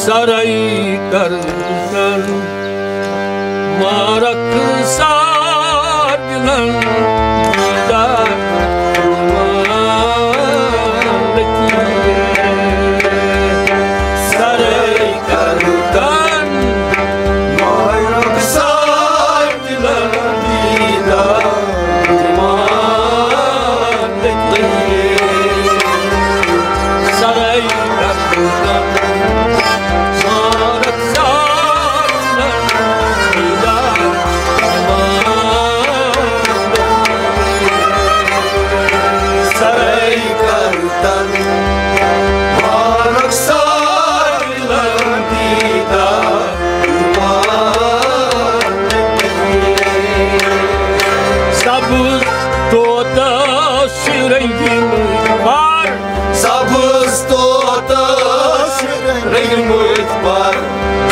Saray kardan marak sargılan didar Saray kardan marak sargılan didar Saray kardan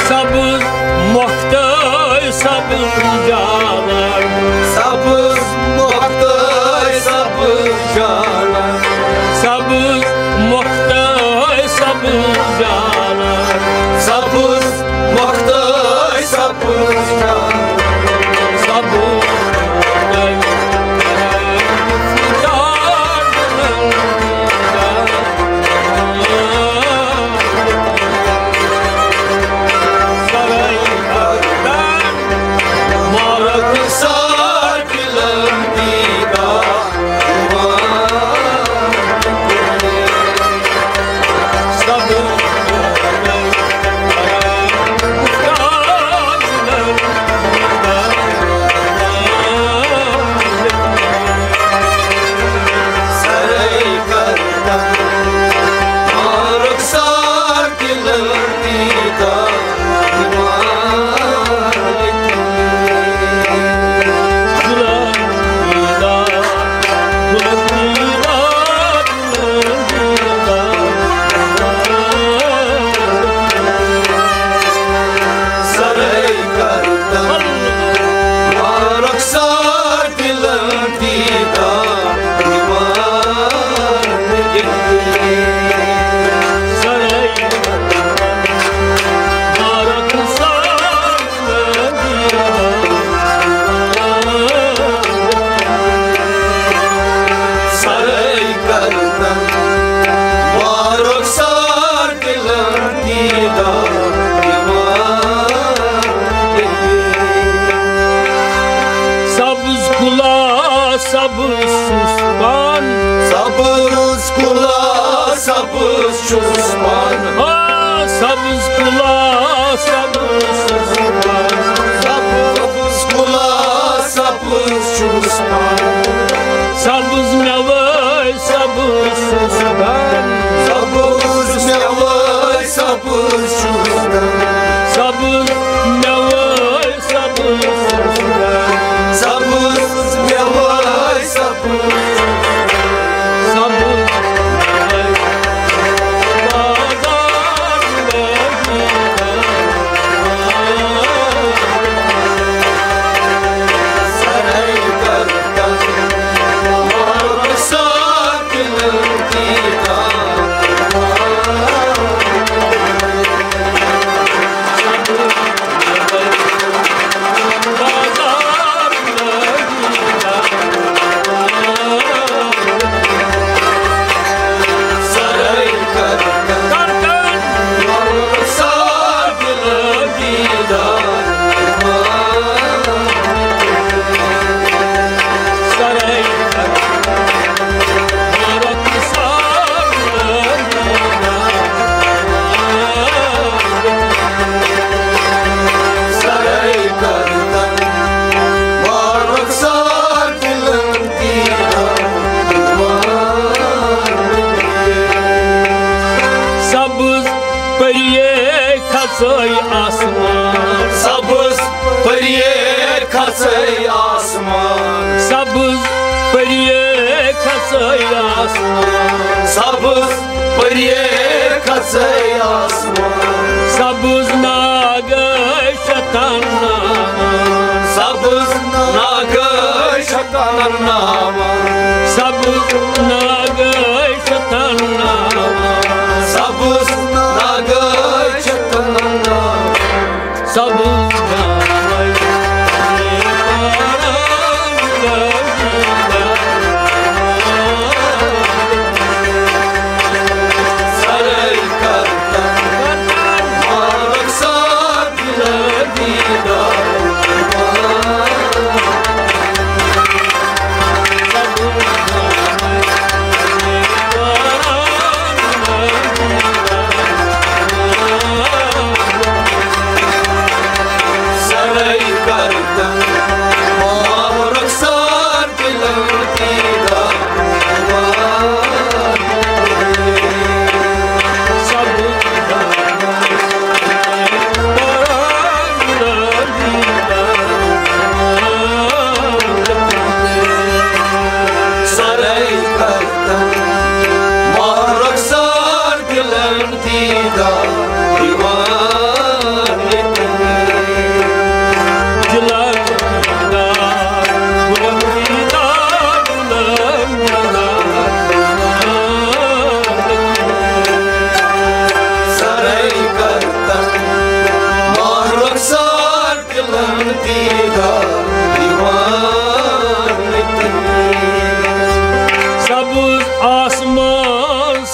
Sabız muhtay sabız canan Sabız muhtay sabız canan Sabız muhtay sabız canan Sabız muhtay sabız canan Sabız muhtay Sabız suspan Sabız kula sabız suspan Sabız kula sabız suspan Sabız kula sabız suspan Sabız mevay sabız suspan Sabız mevay sabız suspan Sabız mevay sabız suspan Sabız mevay sabız Sabız Kasay asman Sabız periye kasay asman Sabız periye kasay asman Sabız periye kasay asman Sabız naga şatan naman Sabız naga şatan naman Sabız naga şatan naman Sabız naga şatan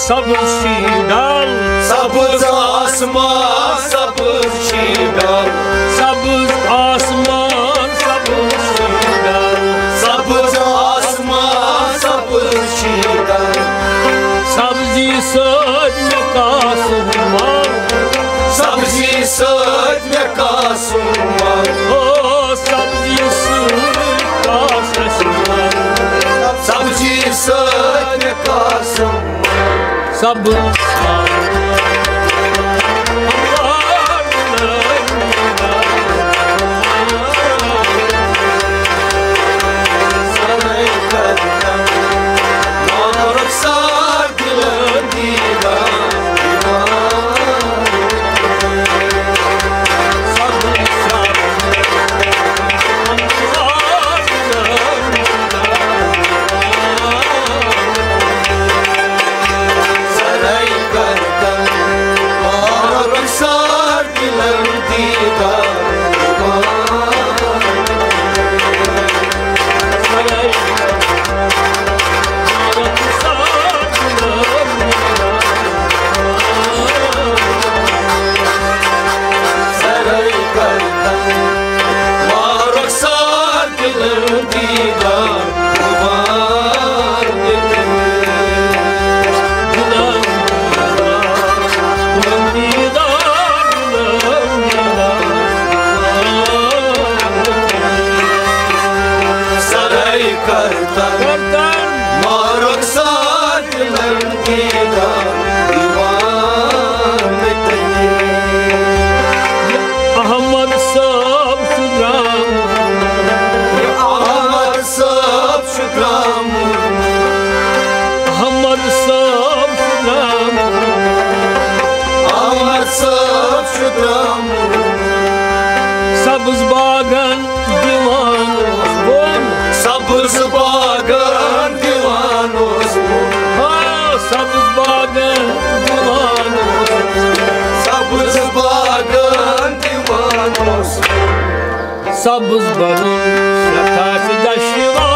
Sabır şidal, sabır asman, sabır şidal, sabır asman, sabır şidal, sabır asman, sabır şidal, sabzi söğütme kasımlar, sabzi söğütme kasımlar, oh sabzi söğütme kasımlar, sabzi söğütme kasımlar. Sabır Sabız bagan divan olsun, sabız bagan divan olsun, ha sabız bagan divan olsun, sabız bagan divan olsun, sabız bagan şakası da şivan.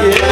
ये